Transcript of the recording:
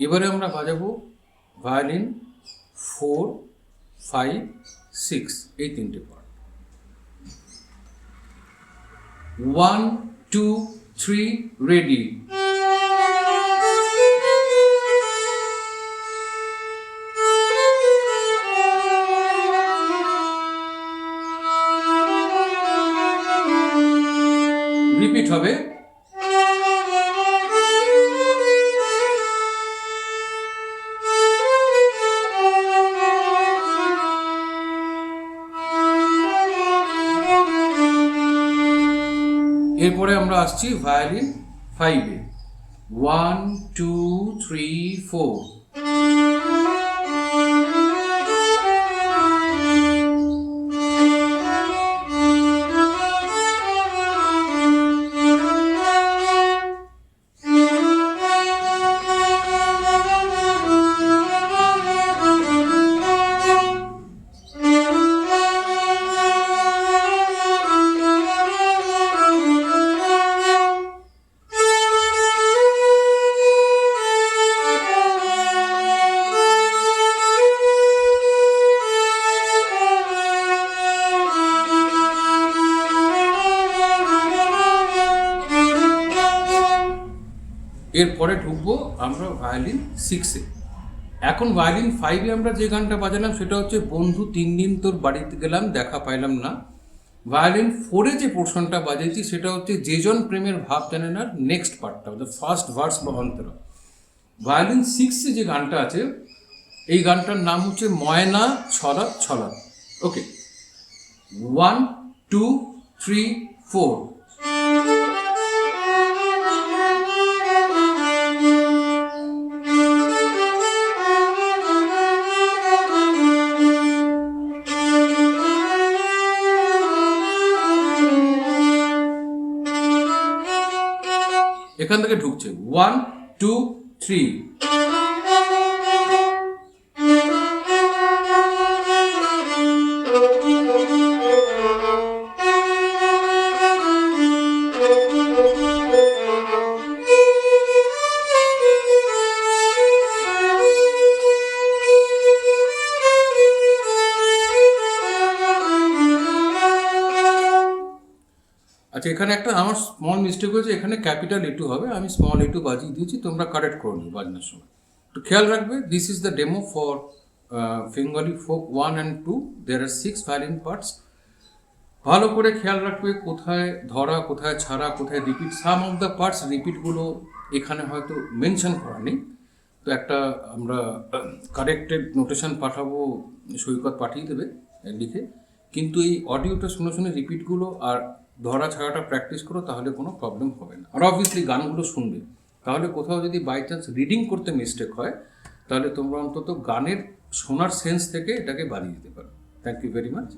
এবারে আমরা বাজাবো ভায়োলিন 4, 5, 6 এই তিনটে পার্ট। 1, 2, 3 রেডি। রিপিট হবে। এরপরে আমরা আসছি ভায়োলিন 5-এ। 1, 2, 3, 4। এরপরে ঢুকবো আমরা ভায়োলিন 6-এ। এখন ভায়োলিন 5-এ আমরা যে গানটা বাজালাম সেটা হচ্ছে বন্ধু 3 দিন তোর বাড়িতে গেলাম দেখা পাইলাম না। ভায়োলিন 4-এ যে পোর্শনটা বাজাইছি সেটা হচ্ছে যেজন প্রেমের ভাব জানে না নেক্সট পার্টটা, ফার্স্ট ভার্স বা অন্তরা। ভায়োলিন 6-এ যে গানটা আছে এই গানটার নাম হচ্ছে ময়না ছলা ছলা। ওকে, 1, 2, 3, 4। এখান থেকে ঢুকছে 1, 2, 3। আচ্ছা, এখানে একটা আমার স্মল মিস্টেক হয়েছে, এখানে ক্যাপিটাল E2 হবে, আমি স্মল E2 বাজিয়ে দিয়েছি, তোমরা কারেক্ট করে নিও বাজনার সময়। তো খেয়াল রাখবে, this is the demo for Bengali folk 1 and 2। There are 6 violin parts. ভালো করে খেয়াল রাখবে কোথায় ধরা, কোথায় ছাড়া, কোথায় repeat. Some of the parts রিপিটগুলো এখানে হয়তো মেনশন করা নেই, তো একটা আমরা কারেক্টেড নোটেশন পাঠাবো, সৈকত পাঠিয়ে দেবে লিখে। কিন্তু এই অডিওটা শুনে শুনে রিপিটগুলো আর ধরা ছাড়াটা প্র্যাকটিস করো, তাহলে কোনো প্রবলেম হবে না। আর অবভিয়াসলি গানগুলো শুনবে, তাহলে কোথাও যদি বাই চান্স রিডিং করতে মিস্টেক হয় তাহলে তোমরা অন্তত গানের শোনার সেন্স থেকে এটাকে বাড়িয়ে দিতে পারো। Thank you very much.